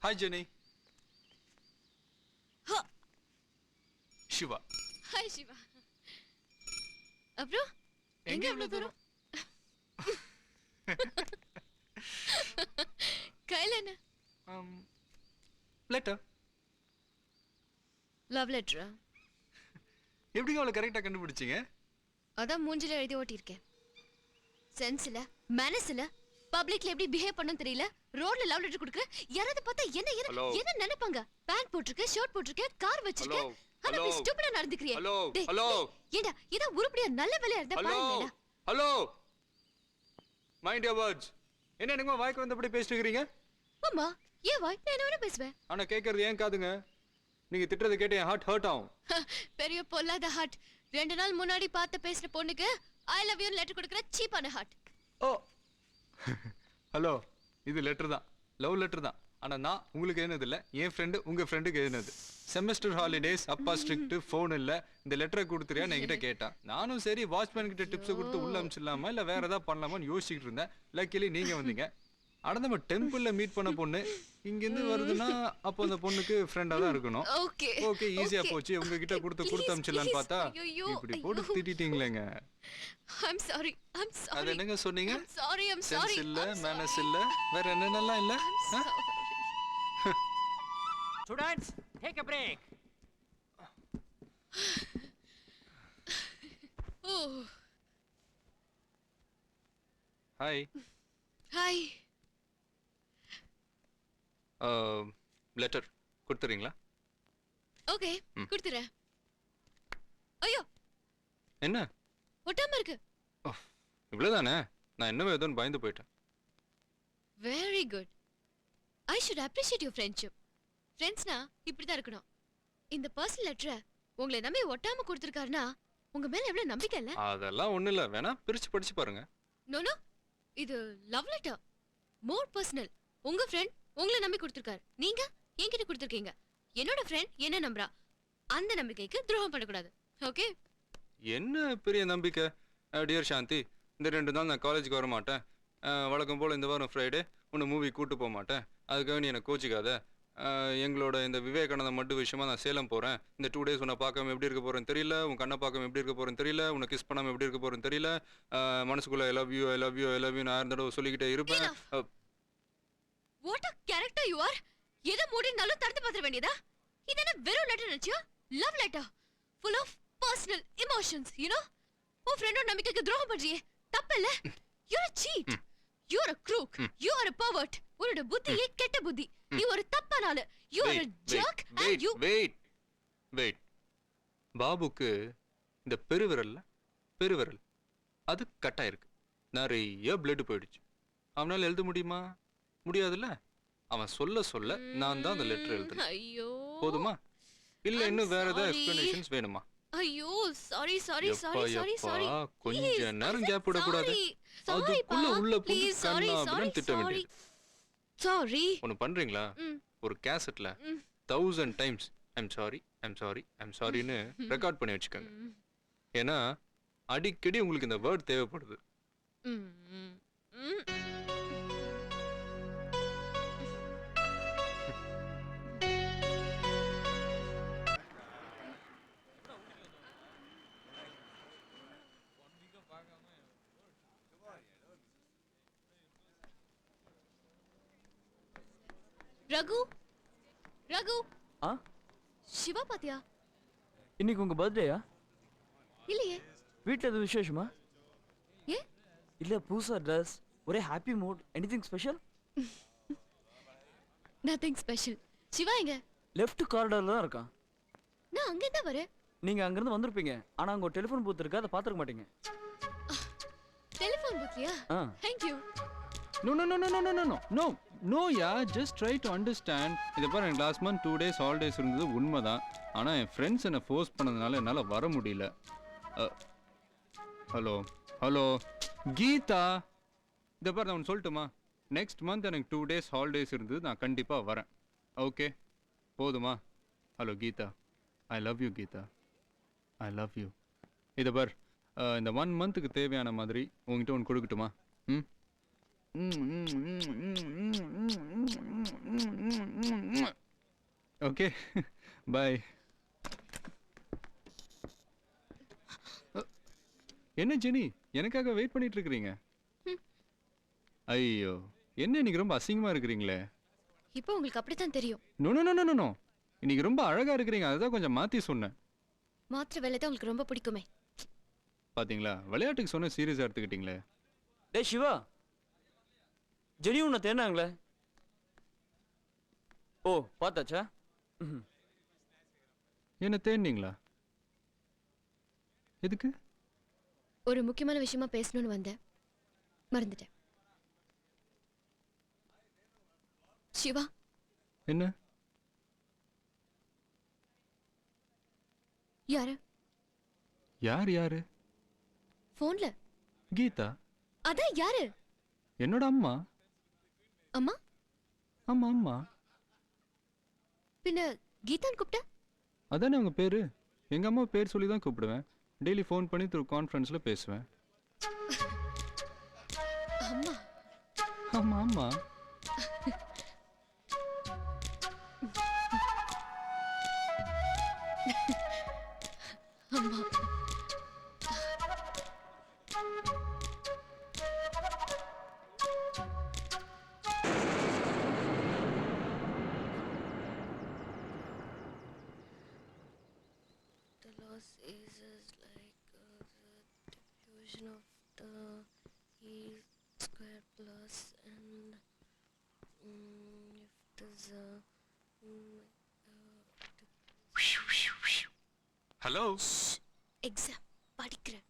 Hi, Jenny. Shiva. Hi, Shiva. அப்புறம் எங்க இவ்வளவு தூரம்? கையில என்ன? Letter. லவ் லெட்டரா? எப்படிங்க அவளை கரெக்டா கண்டுபிடிச்சீங்க? அதான் மூஞ்சில எழுதி ஓட்டியிருக்கேன். சென்ஸ் இல்ல, மேனஸ் இல்ல, பப்ளிக்ல எப்படி பிஹேவ் பண்ணனும் தெரியல. ரோட்ல லவ் லெட்டர் கொடுக்குற யாராவது பார்த்தா என்ன நினைப்பாங்க? பேண்ட் போட்டுருக்க, ஷர்ட் போட்டுருக்க, கார் வச்சிருக்க. ஆனா நீ ஸ்டூபிடா நடந்துக்கறியே. ஹலோ. ஏண்டா இத உருப்படியா நல்ல வேலையா இருந்தா பாருங்க. ஹலோ. Mind your words. என்ன என்னங்க வாய்க்கு வந்தபடி பேசிட்டு இருக்கீங்க? அம்மா, ஏன் வாய் நான் என்ன பேசுவேன்? ஆனா கேக்குறது ஏன் காதுங்க? நீங்க திட்டறது கேட்டு என் ஹார்ட் ஹர்ட் ஆகும். பெரிய பொல்லாத ஹார்ட். 2 நாள் முன்னாடி பார்த்து பேசின பொண்ணுக்கு ஐ லவ் யூ லெட்டர் கொடுக்குற சீப்பான ஹார்ட். ஓ. ஹலோ, இது லெட்டர் தான், லவ் லெட்டர் தான். ஆனா நான் உங்களுக்கு எழுதினது இல்ல, என் ஃப்ரெண்டு உங்க ஃப்ரெண்டுக்கு எழுதினது. செமஸ்டர் ஹாலிடேஸ், அப்பா ஸ்ட்ரிக்ட், ஃபோன் இல்ல, இந்த லெட்டரை கொடுத்துறியா என்கிட்ட கேட்டா. நானும் சரி வாட்ச்மேன் கிட்ட டிப்ஸ் கொடுத்து உள்ள அனுப்பிச்சிடலாமா இல்ல வேற ஏதாவது பண்ணலாமான்னு யோசிச்சுட்டு இருந்தேன். லக்கிலி நீங்க வந்தீங்க. ஆனா நம்ம டெம்பிள்ல மீட் பண்ண பொண்ணு இங்க இருந்து வருதுன்னா அப்போ அந்த பொண்ணுக்கு ஃப்ரெண்டா தான் இருக்கணும். ஓகே, ஈஸியா போச்சு. உங்ககிட்ட கொடுத்து அனுப்பிச்சிடலான்னு பார்த்தா இப்படி போட்டு திட்டிட்டீங்களேங்க. I'm sorry. அது என்னங்க சொன்னீங்க? I'm sorry. சென்ஸ் இல்ல, மேனஸ் இல்ல, வேற என்னென்னலாம் இல்ல? Students, take a break. Hi. Letter கொடுத்துறீங்களா? ஓகே, கொடுத்துறேன். ஐயோ, என்ன ஒட்டாம இருக்கு. இவ்வளவுதானே? நான் என்னவே ஏதோன்னு பயந்து போயிட்டேன். Very good. I should appreciate your friendship. ஃப்ரெண்ட்ஸ்னா இப்படி தான் இருக்கணும். இந்த பர்சனல் லெட்டரை உங்களை நம்பி ஒட்டாம கொடுத்துருக்காருன்னா உங்க மேல எவ்வளவு நம்பிக்கை இல்ல? அதெல்லாம் ஒண்ணு இல்ல, வேணா பிரிச்சு படிச்சு பாருங்க. நோ, இது லவ் லெட்டர், மோர் பர்சனல். உங்க ஃப்ரெண்ட் உங்களை நம்பி கொடுத்துருக்காரு, நீங்க என்கிட்ட கொடுத்துருக்கீங்க. என்னோட ஃப்ரெண்ட் என்ன நம்புறா, அந்த நம்பிக்கைக்கு துரோகம் பண்ணக்கூடாது. ஓகே? என்ன பெரிய நம்பிக்கை? டியர் சாந்தி, இந்த 2 நாள் நான் காலேஜுக்கு வர மாட்டேன். வழக்கம் போல் இந்த வாரம் ஃப்ரைடே உன்னை மூவி கூட்டு போக மாட்டேன். அதுக்காக நீ என்னை கோச்சிக்காத. எங்களோட இந்த விவேகானந்த மட்டு விஷயமா நான் சேலம் போகிறேன். இந்த 2 டேஸ் உன்னை பார்க்காம எப்படி இருக்க போகிறேன்னு தெரியல, உன் கண்ணை பார்க்காம எப்படி இருக்க போகிறேன்னு தெரியல, உன்னை கிஸ் பண்ணாமல் எப்படி இருக்க போகிறேன்னு தெரியல. மனசுக்குள்ள ஐ லவ் யூ நான் 1000 தடவை சொல்லிக்கிட்டே இருப்பேன். What a character you are. எதை மூடினாலும் தடுத்து பார்த்துட வேண்டியதா? இது என்ன வெறும் லெட்டர் நினைச்சியா? Love letter full of personal emotions, you know? உன் ஃப்ரெண்டோட நம்பிக்கைக்கு துரோகம் பண்றியே, தப்பு இல்ல? You're a cheat. You're a crook. You are a pervert. உன்னோட புத்தியே கெட்ட புத்தி. நீ ஒரு தப்பான ஆளு. You are a jerk and you wait. பாபுக்கு இந்த பெருவிரல் அது கட்டா இருக்கு. நிறைய பிளட் போயிடுச்சு. அவனால எழுத முடியுமா? முடியாதுல்ல. அவன் சொல்ல நான் தான் அந்த லெட்டர் எழுதுறேன். ஐயோ, போதுமா இல்ல இன்னும் வேற ஏதாவது எக்ஸ்பிளனேஷன்ஸ் வேணுமா? ஐயோ, சாரி. கொஞ்ச நேரம் கேப் விட கூடாது. அதுக்குள்ள உள்ள போய் கண்ணாபின்னு திட்ட வேண்டியது. சாரி. ஒன்னு பண்றீங்களா? ஒரு கேசட்ல 1000 டைம்ஸ் ஐம் சாரின்னு ரெக்கார்ட் பண்ணி வச்சுக்கோங்க. ஏன்னா அடிக்கடி உங்களுக்கு இந்த வேர்ட் தேவைப்படுது. ரகு. சிவா பாத்தியா? இன்னைக்கு உங்க பர்த்டேயா? இல்லையே. வீட்ல எது விசேஷமா? ஏ இல்ல, புதுசா ட்ரெஸ், ஒரே happy mood. Anything special? Nothing special. Siva எங்க? லெஃப்ட் காரிடார்ல தான் இருக்கான். நான் அங்க தான் வரேன். நீங்க அங்க இருந்து வந்திருப்பீங்க, ஆனா அங்க ஒரு டெலிபோன் பூத் இருக்கு, அதை பாத்துக்க மாட்டீங்க. Telephone பூத்யா? Thank you. No, yeah, just try to understand. இத பாரு, எனக்கு லாஸ்ட் மந்த் 2 days ஹாலிடேஸ் இருந்தது உண்மைதான். ஆனா என் ஃப்ரெண்ட்ஸ் என்ன ஃபோர்ஸ் பண்ணதுனால என்னால வர முடியல. ஹலோ கீதா, இத பாரு, நான் சொல்லட்டுமா? நெக்ஸ்ட் மந்த் எனக்கு 2 days ஹாலிடேஸ் இருந்தது, நான் கண்டிப்பா வரேன். ஓகே, போதுமா? Hello Geetha, I love you Geetha, I love you. இத பாரு, இந்த 1 மந்த்துக்கு தேவையான மாதிரி உங்ககிட்ட ஒன்று கொடுக்கட்டுமா? Okay bye. என்ன ஜெனி எனக்காக வெயிட் பண்ணிட்டு இருக்கிறீங்க? ஐயோ என்ன இன்னைக்கு ரொம்ப அசிங்கமா இருக்கிறீங்களே. இப்போ உங்களுக்கு அப்படித்தான் தெரியும். No no no no no, இன்னைக்கு ரொம்ப அழகா இருக்கிறீங்க, அதுதான் கொஞ்சம் மாத்தி சொன்னேன். மாத்திர வேலை தான் உங்களுக்கு ரொம்ப பிடிக்குமே. பாத்தீங்களா, விளையாட்டுக்கு சொன்ன சீரியஸா எடுத்துக்கிட்டீங்களே. டேய் சிவா, ஜெனி உன்னை தேடினாங்களே. ஓ பார்த்தாச்சா? என்ன தேடினீங்களா? எதுக்கு? ஒரு முக்கியமான விஷயமா பேசணும்னு வந்தேன், மறந்துட்டேன். சிவா, என்ன? யாரு? யார் யாரு? போன்ல. கீதா. அதான் யாரு? என்னோட அம்மா. அம்மா? ஆமா அம்மா. பின்ன கீதான் கூப்பிட்ட? அதானே உங்க பேரு. எங்க அம்மா பேர் சொல்லி தான் கூப்பிடுவேன். டெய்லி ஃபோன் பண்ணி த்ரூ கான்ஃபரன்ஸ்ல பேசுவேன். அம்மா? ஆமா ஆமா. அம்மா. The loss is like the diffusion of the E square plus and if there's a hello. Exam படிக்கிறேன்.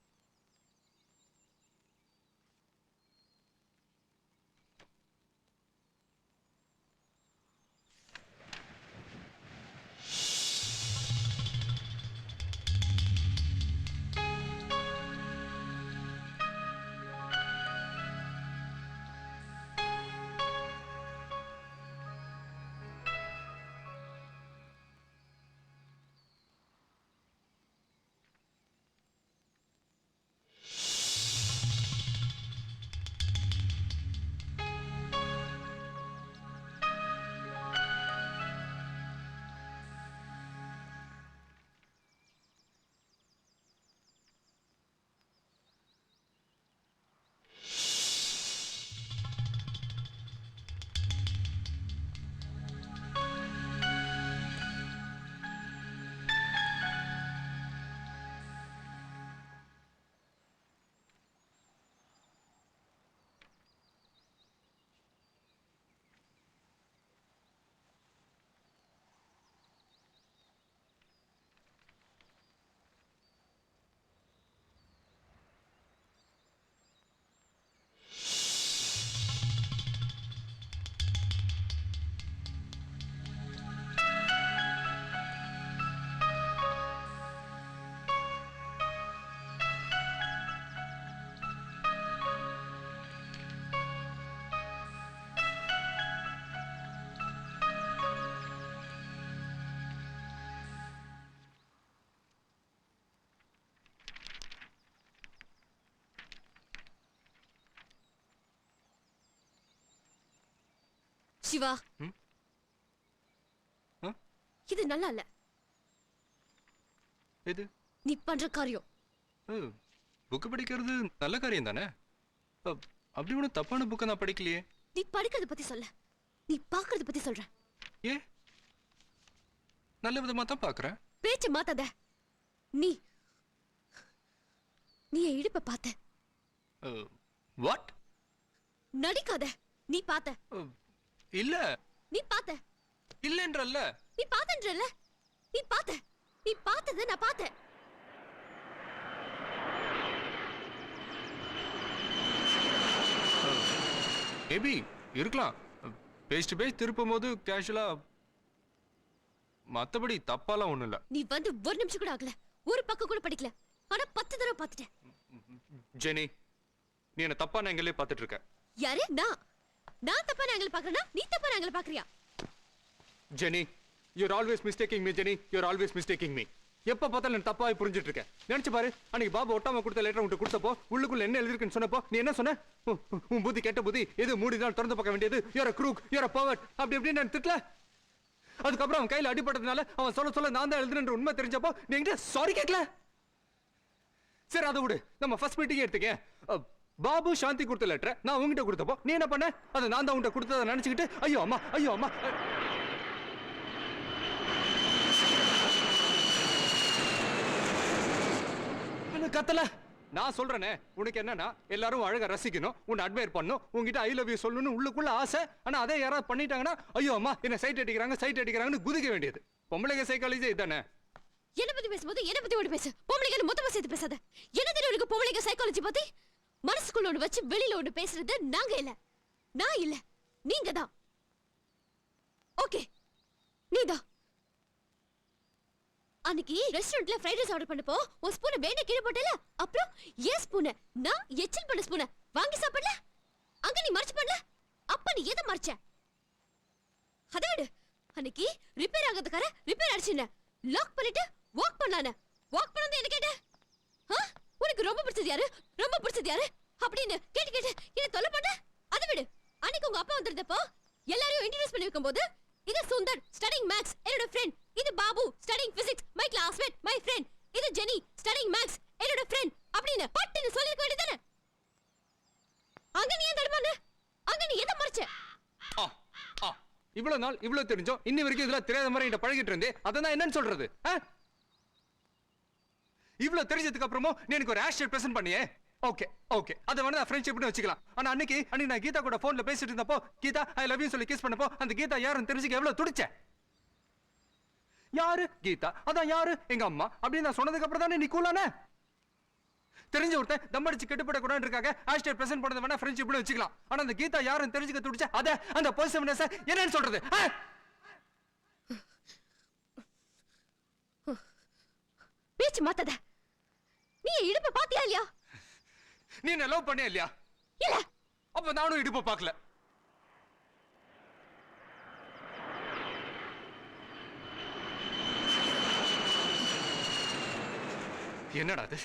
சிவா, இது நல்லா இல்ல. எது? நீ பண்ற காரியம். புக் படிக்கிறது நல்ல காரியம் தானே. அப்படி ஒன்றும் தப்பான புக்கை நான் படிக்கலையே. நீ படிக்கிறத பத்தி சொல்ல, நீ பாக்குறத பத்தி சொல்ற. ஏ நல்ல விதமா தான் பாக்குறேன். பேச்சு மாத்தாத. நீ நீ என் இடுப்ப பார்த்த. வாட்? நடிக்காத. நீ பார்த்த. இல்ல. நீ பார்த்த. இல்லன்றல்ல. நீ பார்த்தன்றல்ல. நீ பார்த்த. நீ பார்த்தத நான் பார்த்தேன். மேபி இருக்கலாம். பேஸ் டு பேஸ் திருப்பும் போது கேஷுவலா. மத்தபடி தப்பாலாம் ஒண்ணும் இல்ல. நீ வந்து ஒரு நிமிஷம் கூட ஆகல, ஒரு பக்கம் கூட படிக்கல, ஆனா 10 தடவை பார்த்துட்டேன். ஜெனி, நீ என்ன தப்பான ஆங்கிளே பார்த்துட்டு இருக்க. யாரு? நான் தப்பான ஆங்கிள் பார்க்கறேனா நீ தப்பான ஆங்கிள் பார்க்கறியா? Jenny, you're always mistaking me. Jenny, you're always mistaking me. எப்ப பார்த்தாலும் நான் தப்பாவே புரிஞ்சிட்டு இருக்கேன். நினைச்சு பாரு, அன்னைக்கு பாபு ஒட்டாம கொடுத்த லெட்டர் உன்கிட்ட கொடுத்தப்போ உள்ளுக்குள்ள என்ன எழுதிருக்குன்னு சொன்னப்போ நீ என்ன சொன்ன? உன் புத்தி கெட்ட புத்தி, எது மூடிதான் திறந்து பார்க்க வேண்டியது, you're a crook, you're a pervert அப்படி இப்படி நான் திட்டல. அதுக்கப்புறம் அவன் கையில அடிபட்டதுனால அவன் சொல்ல நான் தான் எழுதுன்ற உண்மை தெரிஞ்சப்போ நீ என்கிட்ட சாரி கேட்கல. சரி அதை விடு, நம்ம ஃபர்ஸ்ட் மீட்டிங் எடுத்துக்க. பாபு சாந்தி கொடுத்த லெட்டர் நான் உங்ககிட்ட கொடுத்தப்போ நீ என்ன பண்ண? அதை நான் தான் உங்ககிட்ட கொடுத்ததை நினைச்சுக்கிட்டு ஐயோ அம்மா கத்தல. நான் சொல்றேனே, உனக்கு என்னன்னா எல்லாரும் அழகா ரசிக்கணும், உன்னை அட்மையர் பண்ணணும், உங்ககிட்ட ஐ லவ் யூ சொல்லணும்னு உள்ளுக்குள்ள ஆசை. ஆனா அதே யாராவது பண்ணிட்டாங்கன்னா ஐயோ அம்மா என்ன சைட் அடிக்கிறாங்கன்னு குதிக்க வேண்டியது. பொம்பளைங்க சைக்காலஜி இதானே. என்ன பத்தி பேசும்போது என்ன பத்தி ஓடி பேசு. பொம்பளைங்க மொத்தமா சேர்த்து பேசாத. என்ன தெரியும் உனக்கு பொம்பளைங்க சைக்காலஜி பத்தி? மனசுக்குள்ள ஒன்று வச்சு வெளியில ஒன்று பேசுறது நாங்க இல்ல, நான் இல்ல, நீங்க தான். ஓகே, நீதான். அன்னைக்கு ரெஸ்டாரண்ட்ல ஃப்ரைட் ரைஸ் ஆர்டர் பண்ணப்போ ஒரு ஸ்பூனை வேணே கீழே போட்டல, அப்புறம் ஏன் ஸ்பூனை நான் எச்சில் பண்ண ஸ்பூனை வாங்கி சாப்பிடல, அங்க நீ மறைச்சு பண்ணல, அப்ப நீ எதை மறைச்ச? அதை விடு. அன்னைக்கு ரிப்பேர் ஆகிறதுக்கார ரிப்பேர் அடிச்சுன லாக் பண்ணிட்டு வாக் பண்ணானே, வாக் பண்ணது என்ன கேட்ட? உனக்கு ரொம்ப பிடிச்சது யாரு அப்படின்னு கேட்டு என்ன தொல்லை பண்ண? அதை விடு. அன்னைக்கு உங்க அப்பா வந்திருந்தப்போ எல்லாரையும் இன்ட்ரோடியூஸ் பண்ணி வைக்கும் போது இது சுந்தர் ஸ்டடிங் மேக்ஸ் என்னோட ஃப்ரெண்ட், இது Babu studying physics my classmate my friend, இது ஜெனி ஸ்டடிங் மேக்ஸ் என்னோட ஃப்ரெண்ட் அப்படின்னு பட்டுன்னு சொல்லிருக்க வேண்டியதானே? அங்க நீ ஏன் தடுமாறு? அங்க நீ எதை மறைச்ச? இவ்வளவு நாள் இவ்வளவு தெரிஞ்சோம் இன்னி வரைக்கும் இதெல்லாம் தெரியாத மாதிரி என்கிட்ட பழகிட்டு இருந்தே, அதான் என்னன்னு சொல்றது? இவ்வளவு தெரிஞ்சதுக்கு அப்புறமும் நீ எனக்கு ஒரு ஆஷ் பிரசன்ட் பண்ணியே. ஓகே அதை வந்து நான் ஃப்ரெண்ட்ஷிப்னு வச்சுக்கலாம். ஆனா அன்னைக்கு நான் கீதா கூட போன்ல பேசிட்டு இருந்தப்போ கீதா ஐ லவ் யூ சொல்லி கிஸ் பண்ணப்போ அந்த கீதா யாருன்னு தெரிஞ்சுக்க எவ்வளவு துடிச்ச? யாரு கீதா? அதான் யாரு எங்க அம்மா அப்படின்னு நான் சொன்னதுக்கு அப்புறம் தானே நீ கூலானே. தெரிஞ்ச ஒருத்தன் தம்மடிச்சு கெட்டுப்பட கூடாது இருக்காங்க ஆஸ்டர் பிரசன்ட் பண்ணது வேணா ஃப்ரெண்ட்ஷிப்னு வச்சுக்கலாம். ஆனா அந்த கீதா யாருன்னு தெரிஞ்சுக்க துடிச்ச அத அந்த பொசிட்டிவ்னஸ் என்னன்னு சொல்றது? பேச்சு மாத்தாத. நீ இடுப்ப பாத்தியா இல்லையா? நீ என்ன லவ் பண்ணியா இல்லையா? இல்ல. அப்ப நானும் இடுப்ப பார்க்கல. என்னடா அது?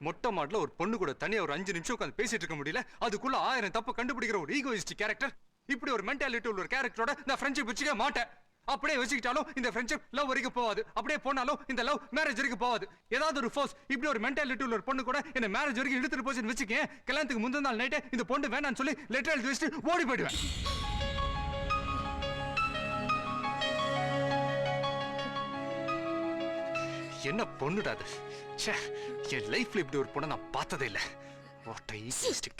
மொட்டை மாடல ஒரு பொண்ணு கூட தனியா ஒரு 5 நிமிஷம் உட்கார்ந்து பேசிட்டு இருக்க முடியல, அதுக்குள்ள 1000 தப்பு கண்டுபிடிக்கிற ஒரு ஈகோயிஸ்டிக் கேரக்டர். இப்படி ஒரு மென்டாலிட்டி உள்ள ஒரு கேரக்டரோட நான் ஃப்ரெண்ட்ஷிப் வச்சுக்க மாட்டேன். அப்படியே வச்சுக்கிட்டாலும் இந்த ஃப்ரெண்ட்ஷிப் லவ் வரைக்கும் போகாது, அப்படியே போனாலும் இந்த லவ் மேரேஜ் வரைக்கும் போகாது. ஏதாவது ஒரு ஃபோர்ஸ் இப்படி ஒரு மென்டாலிட்டி உள்ள ஒரு பொண்ணு கூட என்ன மேரேஜ் வரைக்கும் இழுத்துட்டு போச்சுன்னு வச்சுக்கேன், கல்யாணத்துக்கு முந்தின நாள் நைட்டே இந்த பொண்ணு வேணான்னு சொல்லி லெட்டர் எழுதி வச்சுட்டு ஓடி போயிடுவேன். என்ன பொண்ணுடா அது? என் லைஃப்ல இப்படி ஒரு பொண்ணை நான் பார்த்ததே இல்லை. What a egoistic.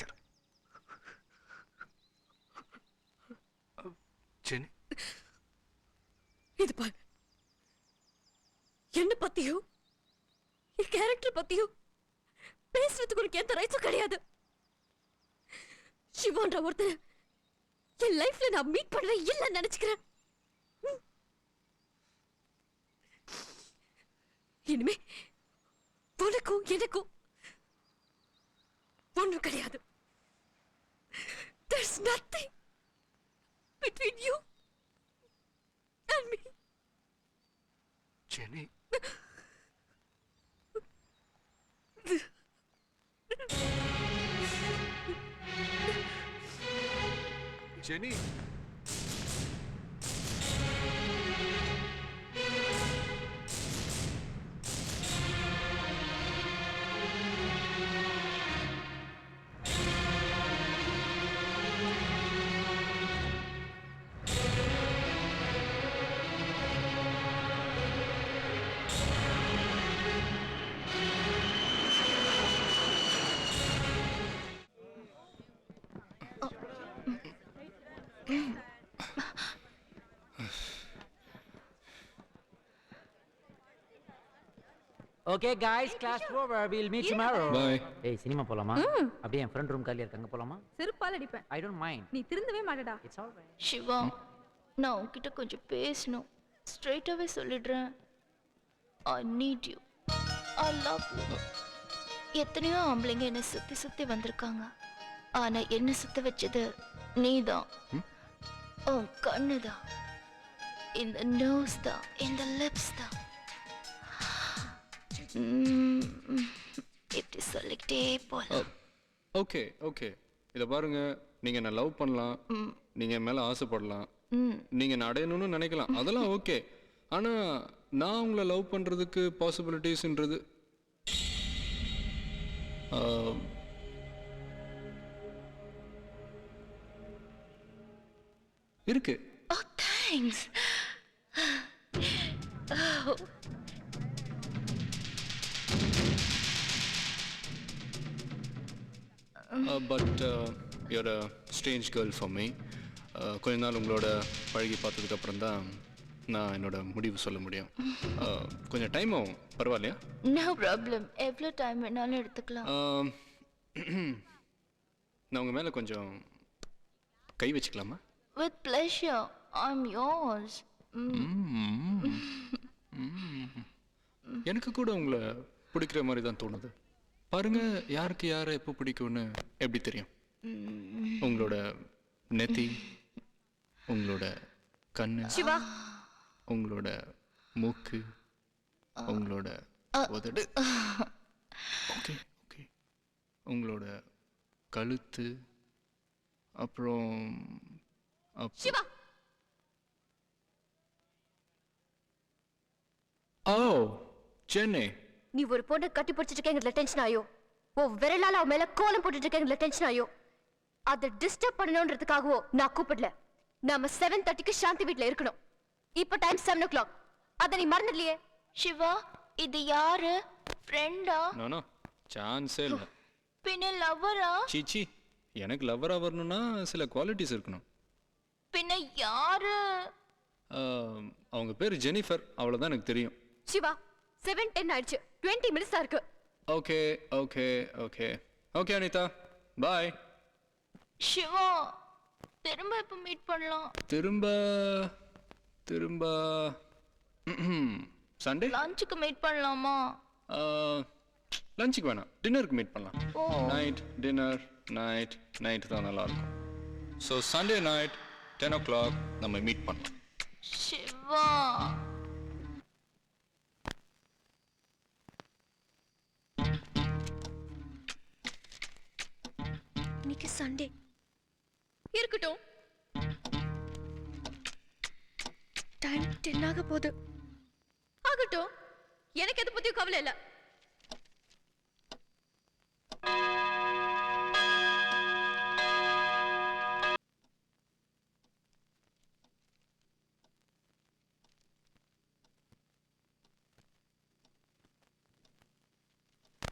ஜெனி, இது பாரு, என்ன பத்தியும் என் கேரக்டர் பத்தியும் பேசுறதுக்கு உனக்கு எந்த ரைட்ஸும் கிடையாது. சிவான்ற ஒருத்தர் என் லைஃப்ல நான் மீட் பண்ணவே இல்லைன்னு நினைச்சுக்கிறேன். இனிமே உனக்கும் எனக்கும் ஒண்ணும் கிடையாது. There's nothing between you and me. Jenny, Jenny, Okay guys, class over. We'll meet tomorrow. Bye. Hey, cinema போலாமா? அப்படியே என் ஃப்ரெண்ட் ரூம் காலியா இருக்கு, அங்க போலாமா? செருப்பால அடிப்பேன். I don't mind. நீ திருந்தவே மாட்டடா. It's all right. சிவா, நான் உன்கிட்ட கொஞ்சம் பேசணும். ஸ்ட்ரெயிட்டாவே சொல்லிடுறேன். I need you. I love you. எத்தனையோ ஆம்பளைங்க என்னை சுத்தி சுத்தி வந்திருக்காங்க. ஆனா என்ன சுத்த வச்சது நீதான். உன் கண்ணுதான், இந்த நோஸ் தான், இந்த லிப்ஸ் தான். இப்படி சொல்லிக்கிட்டே போலாம். ஓகே இத பாருங்க, நீங்க என்ன லவ் பண்ணலாம், நீங்கள் என் மேலே ஆசைப்படலாம், ம் நீங்கள் என்ன அடையணும்னு நினைக்கலாம், அதெல்லாம் ஓகே. ஆனால் நான் உங்களை லவ் பண்ணுறதுக்கு பாசிபிலிட்டிஸ்ன்றது இருக்கு. Oh thanks. But you're a strange girl for me. கொஞ்ச நாள் உங்களோட பழகி பார்த்ததுக்கப்புறம் தான் நான் என்னோட முடிவு சொல்ல முடியும். கொஞ்சம் டைம் ஆகும், பரவாயில்லையா? No problem. எவ்வளோ டைம் வேணாலும் எடுத்துக்கலாம். நான் உங்கள் மேலே கொஞ்சம் கை வச்சுக்கலாமா? With pleasure. I'm yours. எனக்கு கூட உங்களை பிடிக்கிற மாதிரி தான் தோணுது. பாருங்க, யாருக்கு யாரை எப்போ பிடிக்கும்னு எப்படி தெரியும்? உங்களோட நெத்தி, உங்களோட கண்ணு, சிவா, உங்களோட மூக்கு, உங்களோட உதடு, ஓகே ஓகே, உங்களோட கழுத்து, அப்புறம் சிவா, ஓ சென்னை. நீ ஒரு பொண்ணை கட்டி பிடிச்சிட்டு இருக்கேங்கிறதுல டென்ஷன் ஆயோ, உன் விரலால அவ மேல கோலம் போட்டுட்டு இருக்கேங்கிறதுல டென்ஷன் ஆயோ, அதை டிஸ்டர்ப் பண்ணணும்ன்றதுக்காகவோ நான் கூப்பிடல. நாம 7:30க்கு சாந்தி வீட்ல இருக்கணும். இப்ப டைம் 7 o'clock. அத நீ மறந்துடலையே. சிவா, இது யாரு? ஃப்ரெண்டா? நானா? சான்ஸே இல்லை. பின்ன லவ்வரா? சீச்சி, எனக்கு லவ்வராக வரணும்னா சில குவாலிட்டிஸ் இருக்கணும். பின்ன யாரு? அவங்க பேர் ஜெனிஃபர், அவ்வளோதான் எனக்கு தெரியும். சிவா, 7:10 ஆயிடுச்சு. 20 minutes தான் இருக்கு. Okay okay okay okay Anitha, bye. Siva, திரும்ப எப்ப மீட் பண்ணலாம்? திரும்ப திரும்ப சண்டே லஞ்சுக்கு மீட் பண்ணலாமா? லஞ்சுக்கு வேணாம், டின்னருக்கு மீட் பண்ணலாம். ஓ. நைட் டின்னர், நைட் தான் நல்லாயிருக்கும். ஸோ சண்டே நைட் 10 o'clock நம்ம மீட் பண்ணலாம். சிவா, இன்னைக்கு சண்டே இருக்கட்டும். டைம் 10 ஆக போகுது. ஆகட்டும், எனக்கு எதை பத்தியும் கவலை இல்ல.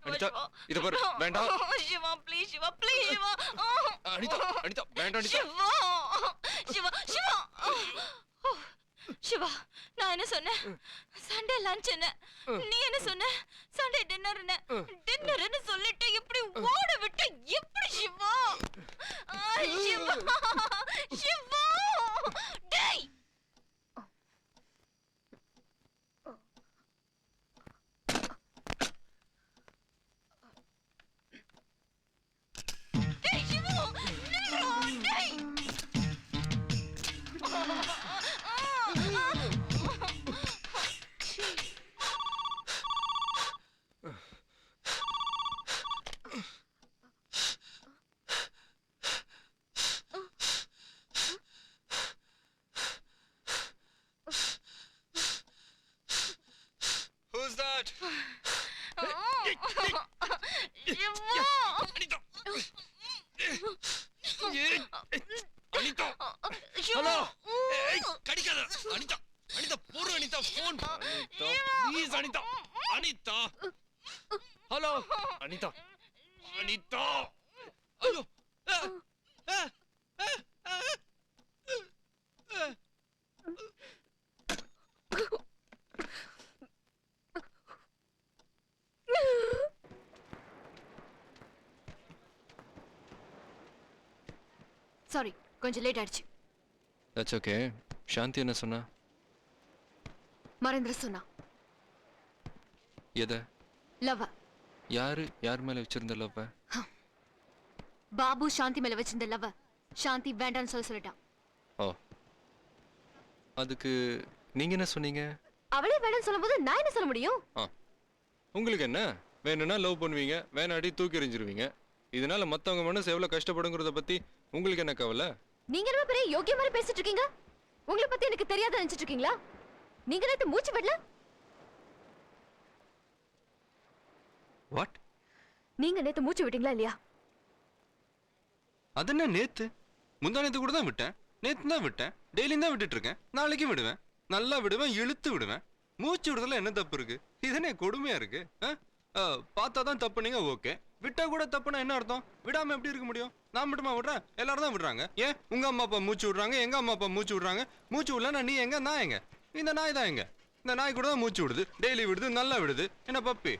அனிதா, இத பாரு, வேண்டாம். Siva please, Siva please, Siva. அனிதா அனிதா, வேண்டாம் அனிதா. சிவா, சிவா, சிவா. சிவா, நான் என்ன சொன்னேன்? சண்டே லஞ்ச் என்ன? நீ என்ன சொன்ன? சண்டே டின்னர் என்ன? டின்னர்னு சொல்லிட்டு இப்படி ஓட விட்டு எப்படி சிவா? சிவா, சிவா, டேய். டேய் சிவா, நில்றா, டேய். Who's that? அனிதா, ஹலோ. கடிக்காத அனிதா. அனிதா, போடு Anitha, phone. Anitha, please Anitha. Anitha, hello. Anitha, Anitha, hello. Sorry, கொஞ்சம் லேட் ஆயிடுச்சு. That's okay. சாந்தி என்ன சொன்னா? மறந்துட சொன்னா. எதை? லவ். யார் மேல வச்சிருந்த லவ்? பாபு சாந்தி மேல வச்சிருந்த லவ் சாந்தி வேண்டான்னு சொல்லிட்டான். ஓ, அதுக்கு நீங்க என்ன சொன்னீங்க? அவளே வேண்டான்னு சொல்லும்போது நான் என்ன சொல்ல முடியும்? உங்களுக்கு என்ன? வேணும்னா லவ் பண்ணுவீங்க, வேணாடி தூக்கி எறிஞ்சிருவீங்க. இதனால மற்றவங்க மனசு எவ்வளோ கஷ்டப்படுங்கிறத பற்றி உங்களுக்கு என்ன கவலை? நீங்க என்ன பெரிய யோகிய மாதிரி பேசிட்டு இருக்கீங்க? உங்களை பத்தி எனக்கு தெரியாத நினைச்சிட்டு இருக்கீங்களா? நீங்க நேத்து மூச்சு விடல? வாட்? நீங்க நேத்து மூச்சு விட்டீங்களா இல்லையா? அது என்ன நேத்து? முந்தா நேத்து கூட தான் விட்டேன். நேத்து தான் விட்டேன். டெய்லியும் தான் விட்டுட்டு இருக்கேன். நாளைக்கும் விடுவேன். நல்லா விடுவேன், இழுத்து விடுவேன். மூச்சு விடுறதுல என்ன தப்பு இருக்கு? இதுனே கொடுமையா இருக்கு. பார்த்தா தான் தப்பு நீங்க ஓகே. விட்டா கூட தப்புனா என்ன அர்த்தம்? விடாம எப்படி இருக்க முடியும்? நான் மட்டுமா விடுறேன்? எல்லாரும் தான் விடுறாங்க. ஏன் உங்க அம்மா அப்பா மூச்சு விடுறாங்க, எங்க அம்மா அப்பா மூச்சு விடுறாங்க. மூச்சு விடலன்னா நீ எங்க, நான் எங்க? இந்த நாய் தான் எங்க? இந்த நாய் கூட தான் மூச்சு விடுது, டெய்லி விடுது, நல்லா விடுது. என்ன பப்பி?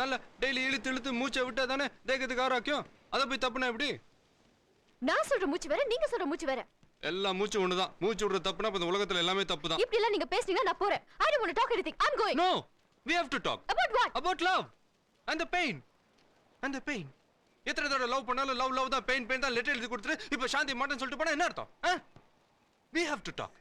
நல்லா டெய்லி இழுத்து இழுத்து மூச்சை விட்டா தானே தேகத்துக்கு ஆரோக்கியம். அதை போய் தப்புனா எப்படி? நான் சொல்ற மூச்சு வேற, நீங்க சொல்ற மூச்சு வேற. எல்லா மூச்சு ஒண்ணுதான். மூச்சு விடுற தப்புனா இந்த உலகத்துல எல்லாமே தப்பு தான். இப்படி எல்லாம் நீங்க பேசுனீங்கன்னா நான் போறேன். I don't want to talk anything. I'm going. No, we have to talk About what? about love and the pain. எத்தனை தடவை லவ் பண்ணாலும் லவ் தான், பெயின் தான் லெட்டர் எழுதி கொடுத்துட்டு இப்ப சாந்தி மாட்டேன்னு சொல்லிட்டு போனா என்ன அர்த்தம்? We have to talk.